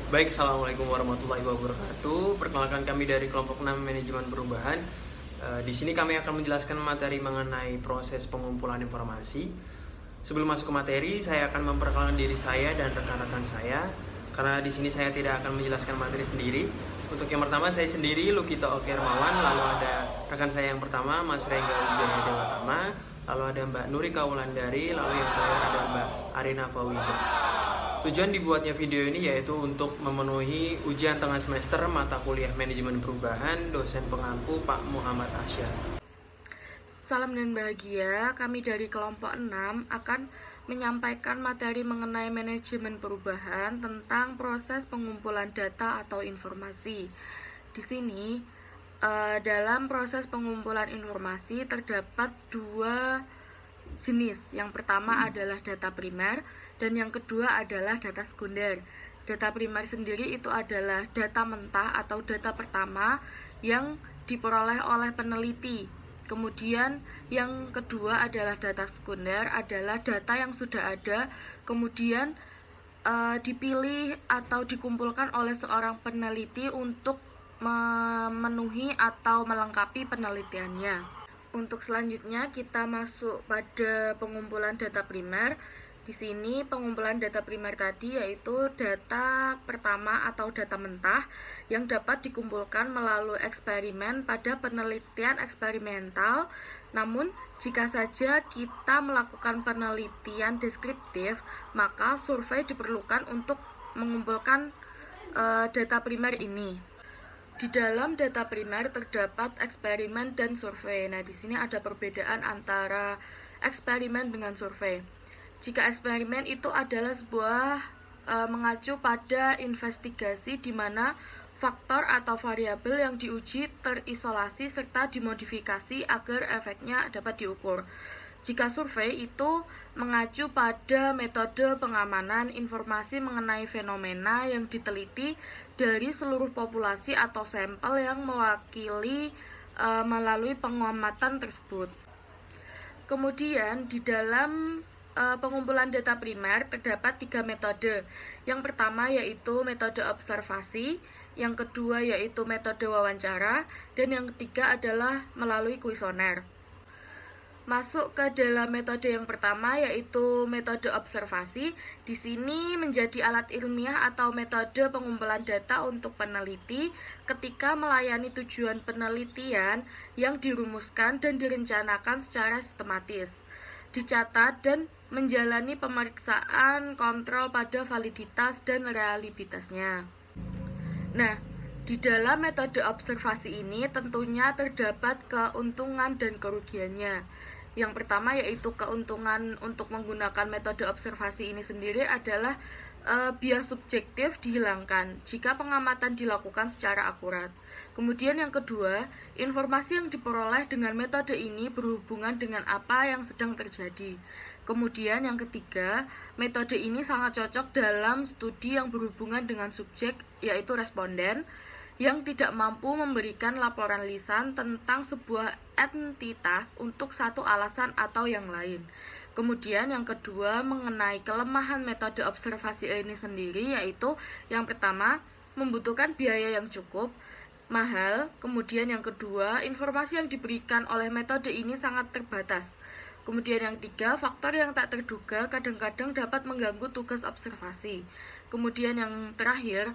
Baik, Assalamualaikum warahmatullahi wabarakatuh. Perkenalkan kami dari kelompok 6 Manajemen Perubahan. Di sini kami akan menjelaskan materi mengenai proses pengumpulan informasi. Sebelum masuk ke materi, saya akan memperkenalkan diri saya dan rekan-rekan saya. Karena di sini saya tidak akan menjelaskan materi sendiri. Untuk yang pertama, saya sendiri, Lukito Oki Hermawan. Lalu ada rekan saya yang pertama, Mas Rengga Wijaya Dewatama. Lalu ada Mbak Nuri Kaulandari. Lalu yang terakhir ada Mbak Arina Fawiza. Tujuan dibuatnya video ini yaitu untuk memenuhi ujian tengah semester mata kuliah Manajemen Perubahan dosen pengampu Pak Muhammad Asyar. Salam dan bahagia, kami dari kelompok 6 akan menyampaikan materi mengenai manajemen perubahan tentang proses pengumpulan data atau informasi. Di sini, dalam proses pengumpulan informasi terdapat dua jenis. Yang pertama adalah data primer dan yang kedua adalah data sekunder. Data primer sendiri itu adalah data mentah atau data pertama yang diperoleh oleh peneliti. Kemudian yang kedua adalah data sekunder, adalah data yang sudah ada kemudian dipilih atau dikumpulkan oleh seorang peneliti untuk memenuhi atau melengkapi penelitiannya. Untuk selanjutnya kita masuk pada pengumpulan data primer. Di sini pengumpulan data primer tadi yaitu data pertama atau data mentah yang dapat dikumpulkan melalui eksperimen pada penelitian eksperimental. Namun jika saja kita melakukan penelitian deskriptif, maka survei diperlukan untuk mengumpulkan data primer ini. Di dalam data primer terdapat eksperimen dan survei. Nah, di sini ada perbedaan antara eksperimen dengan survei. Jika eksperimen itu adalah sebuah mengacu pada investigasi di mana faktor atau variabel yang diuji terisolasi serta dimodifikasi agar efeknya dapat diukur. Jika survei itu mengacu pada metode pengamanan informasi mengenai fenomena yang diteliti dari seluruh populasi atau sampel yang mewakili melalui pengamatan tersebut. Kemudian di dalam pengumpulan data primer terdapat 3 metode. Yang pertama yaitu metode observasi, yang kedua yaitu metode wawancara, dan yang ketiga adalah melalui kuesioner. Masuk ke dalam metode yang pertama yaitu metode observasi. Di sini menjadi alat ilmiah atau metode pengumpulan data untuk peneliti ketika melayani tujuan penelitian yang dirumuskan dan direncanakan secara sistematis, dicatat dan menjalani pemeriksaan kontrol pada validitas dan reliabilitasnya. Nah, di dalam metode observasi ini tentunya terdapat keuntungan dan kerugiannya. Yang pertama yaitu keuntungan untuk menggunakan metode observasi ini sendiri adalah bias subjektif dihilangkan jika pengamatan dilakukan secara akurat. Kemudian yang kedua, informasi yang diperoleh dengan metode ini berhubungan dengan apa yang sedang terjadi. Kemudian yang ketiga, metode ini sangat cocok dalam studi yang berhubungan dengan subjek yaitu responden yang tidak mampu memberikan laporan lisan tentang sebuah entitas untuk satu alasan atau yang lain. Kemudian yang kedua mengenai kelemahan metode observasi ini sendiri yaitu yang pertama membutuhkan biaya yang cukup, mahal. Kemudian yang kedua informasi yang diberikan oleh metode ini sangat terbatas. Kemudian yang ketiga, faktor yang tak terduga kadang-kadang dapat mengganggu tugas observasi. Kemudian yang terakhir,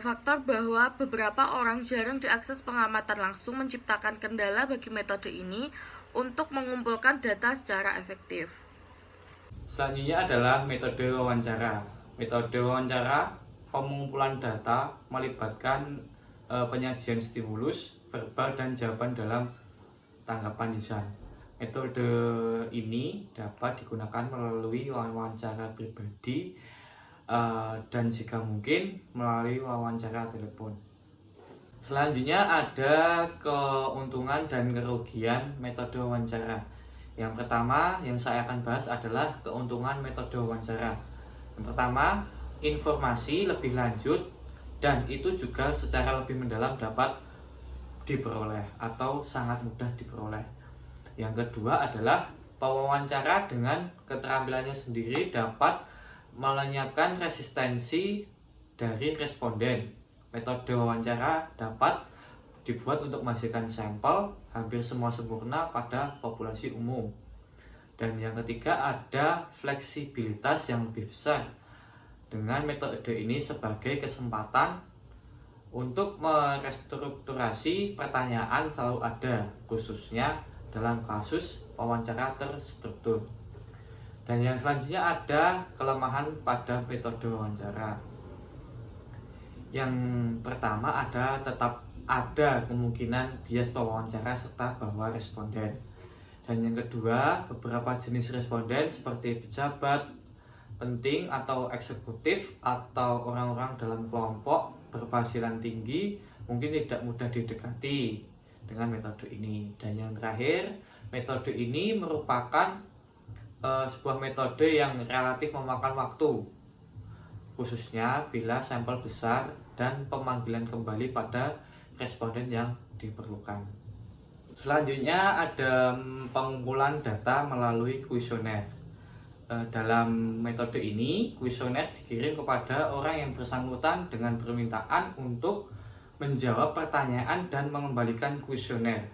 faktor bahwa beberapa orang jarang diakses pengamatan langsung menciptakan kendala bagi metode ini untuk mengumpulkan data secara efektif. Selanjutnya adalah metode wawancara. Metode wawancara pengumpulan data melibatkan penyajian stimulus, verbal dan jawaban dalam tanggapan lisan. Metode ini dapat digunakan melalui wawancara pribadi dan jika mungkin melalui wawancara telepon. Selanjutnya ada keuntungan dan kerugian metode wawancara. Yang pertama yang saya akan bahas adalah keuntungan metode wawancara. Yang pertama, informasi lebih lanjut dan itu juga secara lebih mendalam dapat diperoleh atau sangat mudah diperoleh. Yang kedua adalah pewawancara dengan keterampilannya sendiri dapat melenyapkan resistensi dari responden. Metode wawancara dapat dibuat untuk menghasilkan sampel hampir semua sempurna pada populasi umum. Dan yang ketiga, ada fleksibilitas yang lebih besar. Dengan metode ini sebagai kesempatan untuk merestrukturasi pertanyaan selalu ada, khususnya dalam kasus wawancara terstruktur. Dan yang selanjutnya ada kelemahan pada metode wawancara. Yang pertama tetap ada kemungkinan bias pewawancara serta bahwa responden. Dan yang kedua, beberapa jenis responden seperti pejabat penting atau eksekutif atau orang-orang dalam kelompok berpenghasilan tinggi mungkin tidak mudah didekati dengan metode ini. Dan yang terakhir, metode ini merupakan sebuah metode yang relatif memakan waktu, khususnya bila sampel besar dan pemanggilan kembali pada responden yang diperlukan. Selanjutnya ada pengumpulan data melalui kuesioner. Dalam metode ini, kuesioner dikirim kepada orang yang bersangkutan dengan permintaan untuk menjawab pertanyaan dan mengembalikan kuesioner.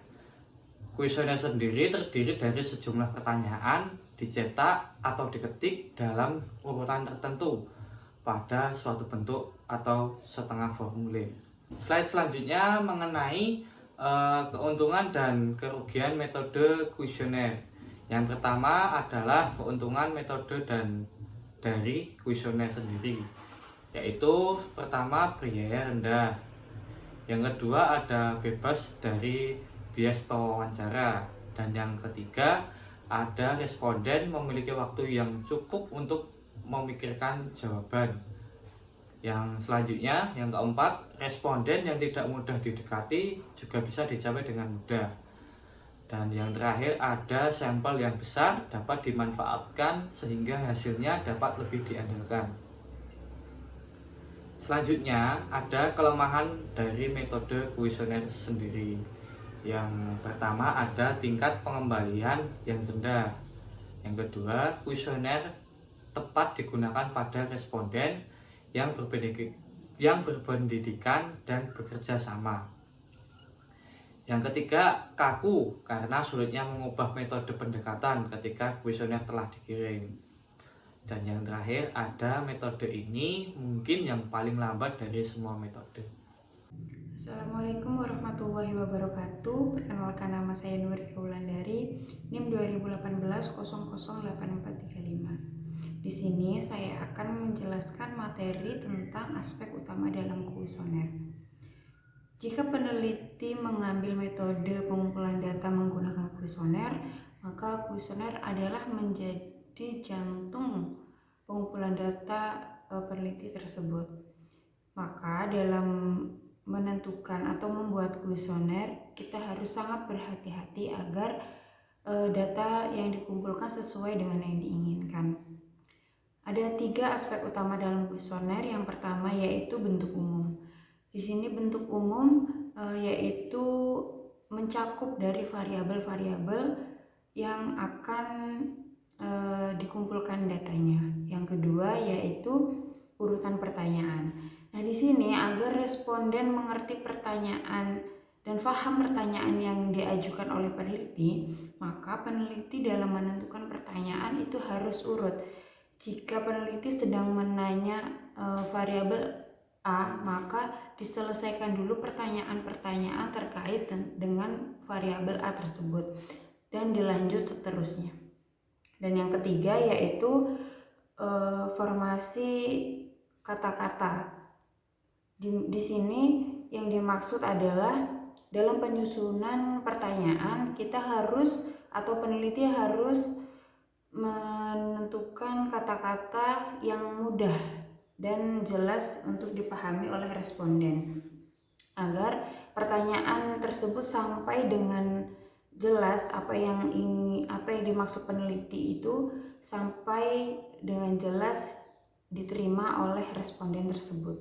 Kuesioner sendiri terdiri dari sejumlah pertanyaan dicetak atau diketik dalam urutan tertentu pada suatu bentuk atau setengah formulir. Slide selanjutnya mengenai keuntungan dan kerugian metode kuesioner. Yang pertama adalah keuntungan metode dan dari kuesioner sendiri, yaitu pertama biaya rendah. Yang kedua ada bebas dari bias pewawancara. Dan yang ketiga ada responden memiliki waktu yang cukup untuk memikirkan jawaban. Yang selanjutnya, yang keempat, responden yang tidak mudah didekati juga bisa dicapai dengan mudah. Dan yang terakhir, ada sampel yang besar dapat dimanfaatkan sehingga hasilnya dapat lebih diandalkan. Selanjutnya, ada kelemahan dari metode kuesioner sendiri. Yang pertama ada tingkat pengembalian yang rendah. Yang kedua, kuesioner tepat digunakan pada responden yang berpendidikan dan bekerja sama. Yang ketiga, kaku karena sulitnya mengubah metode pendekatan ketika kuesioner telah dikirim. Dan yang terakhir, ada metode ini mungkin yang paling lambat dari semua metode. Assalamualaikum warahmatullahi wabarakatuh. Perkenalkan, nama saya Nurika Wulandari, NIM 2018 008435. Di sini saya akan menjelaskan materi tentang aspek utama dalam kuesioner. Jika peneliti mengambil metode pengumpulan data menggunakan kuesioner, maka kuesioner adalah menjadi jantung pengumpulan data peneliti tersebut. Maka dalam menentukan atau membuat kuesioner, kita harus sangat berhati-hati agar data yang dikumpulkan sesuai dengan yang diinginkan. Ada 3 aspek utama dalam kuesioner. Yang pertama yaitu bentuk umum. Di sini bentuk umum yaitu mencakup dari variabel-variabel yang akan dikumpulkan datanya. Yang kedua yaitu urutan pertanyaan. Nah, di sini agar responden mengerti pertanyaan dan paham pertanyaan yang diajukan oleh peneliti, maka peneliti dalam menentukan pertanyaan itu harus urut. Jika peneliti sedang menanya variabel A, maka diselesaikan dulu pertanyaan-pertanyaan terkait dengan variabel A tersebut dan dilanjut seterusnya. Dan yang ketiga yaitu formasi kata-kata. Di sini yang dimaksud adalah dalam penyusunan pertanyaan kita harus atau peneliti harus menentukan kata-kata yang mudah dan jelas untuk dipahami oleh responden agar pertanyaan tersebut sampai dengan jelas apa yang dimaksud peneliti itu sampai dengan jelas diterima oleh responden tersebut.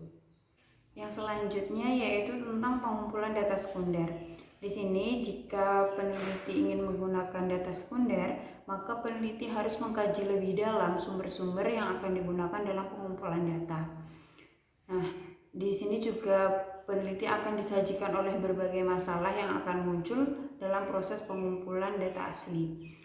Yang selanjutnya yaitu tentang pengumpulan data sekunder. Di sini jika peneliti ingin menggunakan data sekunder, maka peneliti harus mengkaji lebih dalam sumber-sumber yang akan digunakan dalam pengumpulan data. Nah, di sini juga peneliti akan disajikan oleh berbagai masalah yang akan muncul dalam proses pengumpulan data asli.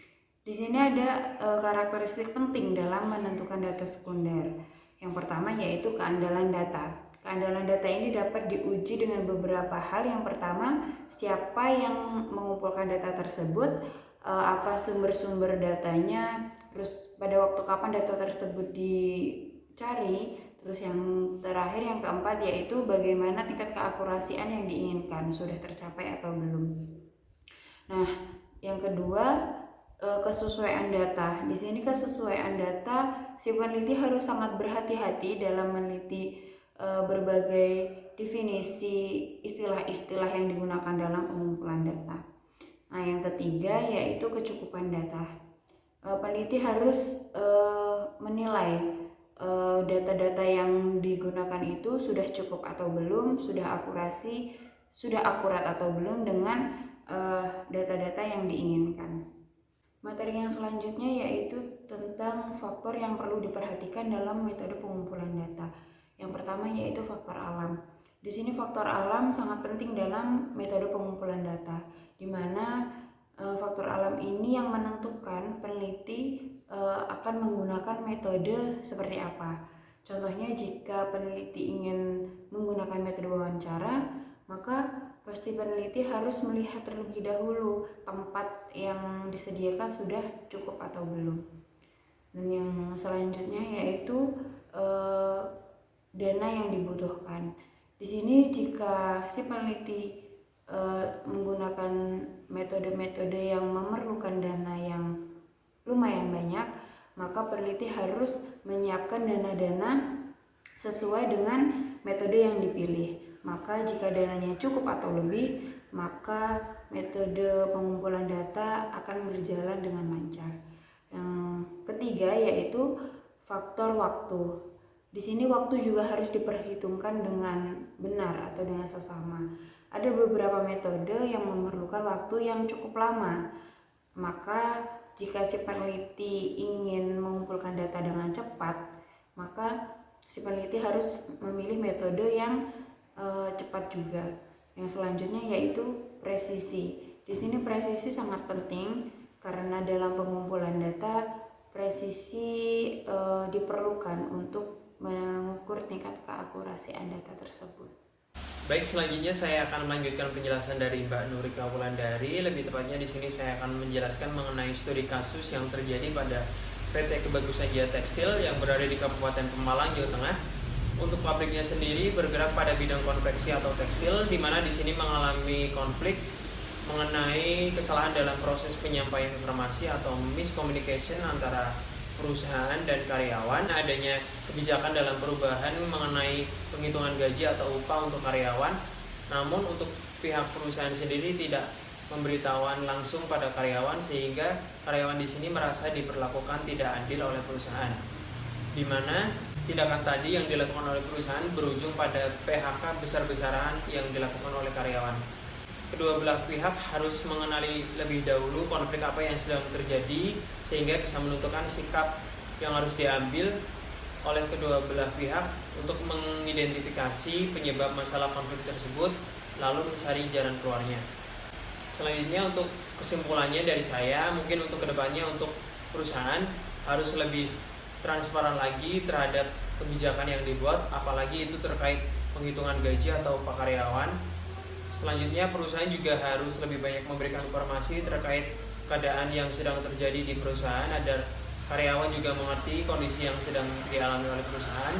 Di sini ada karakteristik penting dalam menentukan data sekunder. Yang pertama yaitu keandalan data. Keandalan data ini dapat diuji dengan beberapa hal. Yang pertama, siapa yang mengumpulkan data tersebut, apa sumber-sumber datanya, terus pada waktu kapan data tersebut dicari, terus yang terakhir yang keempat yaitu bagaimana tingkat keakurasian yang diinginkan, sudah tercapai atau belum. Nah, yang kedua, kesesuaian data. Di sini kesesuaian data, si peneliti harus sangat berhati-hati dalam meneliti berbagai definisi istilah-istilah yang digunakan dalam pengumpulan data. Nah, yang ketiga yaitu kecukupan data. Peneliti harus menilai data-data yang digunakan itu sudah cukup atau belum, sudah akurat atau belum dengan data-data yang diinginkan. Materi yang selanjutnya yaitu tentang faktor yang perlu diperhatikan dalam metode pengumpulan data. Yang pertama yaitu faktor alam. Di sini faktor alam sangat penting dalam metode pengumpulan data, di mana faktor alam ini yang menentukan peneliti akan menggunakan metode seperti apa. Contohnya, jika peneliti ingin menggunakan metode wawancara, maka pasti peneliti harus melihat terlebih dahulu tempat yang disediakan sudah cukup atau belum. Dan yang selanjutnya yaitu dana yang dibutuhkan. Di sini jika si peneliti menggunakan metode-metode yang memerlukan dana yang lumayan banyak, maka peneliti harus menyiapkan dana-dana sesuai dengan metode yang dipilih. Maka jika dananya cukup atau lebih, maka metode pengumpulan data akan berjalan dengan lancar. Yang ketiga yaitu faktor waktu. Di sini waktu juga harus diperhitungkan dengan benar atau dengan seksama. Ada beberapa metode yang memerlukan waktu yang cukup lama. Maka jika si peneliti ingin mengumpulkan data dengan cepat, maka si peneliti harus memilih metode yang cepat juga. Yang selanjutnya yaitu presisi. Di sini presisi sangat penting karena dalam pengumpulan data presisi diperlukan untuk mengukur tingkat keakurasian data tersebut. Baik, selanjutnya saya akan melanjutkan penjelasan dari Mbak Nurika Wulandari. Lebih tepatnya di sini saya akan menjelaskan mengenai studi kasus yang terjadi pada PT Kebagusan Jaya Tekstil yang berada di Kabupaten Pemalang, Jawa Tengah. Untuk pabriknya sendiri bergerak pada bidang konveksi atau tekstil, di mana di sini mengalami konflik mengenai kesalahan dalam proses penyampaian informasi atau miscommunication antara perusahaan dan karyawan. Adanya kebijakan dalam perubahan mengenai penghitungan gaji atau upah untuk karyawan, namun untuk pihak perusahaan sendiri tidak memberitahuan langsung pada karyawan, sehingga karyawan di sini merasa diperlakukan tidak adil oleh perusahaan, di mana tindakan tadi yang dilakukan oleh perusahaan berujung pada PHK besar-besaran yang dilakukan oleh karyawan. Kedua belah pihak harus mengenali lebih dahulu konflik apa yang sedang terjadi, sehingga bisa menentukan sikap yang harus diambil oleh kedua belah pihak untuk mengidentifikasi penyebab masalah konflik tersebut, lalu mencari jalan keluarnya. Selanjutnya, untuk kesimpulannya dari saya, mungkin untuk kedepannya untuk perusahaan harus lebih transparan lagi terhadap kebijakan yang dibuat, apalagi itu terkait penghitungan gaji atau upah karyawan. Selanjutnya, perusahaan juga harus lebih banyak memberikan informasi terkait keadaan yang sedang terjadi di perusahaan agar karyawan juga mengerti kondisi yang sedang dialami oleh perusahaan.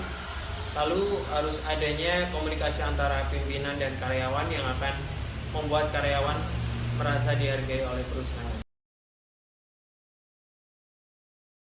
Lalu harus adanya komunikasi antara pimpinan dan karyawan yang akan membuat karyawan merasa dihargai oleh perusahaan.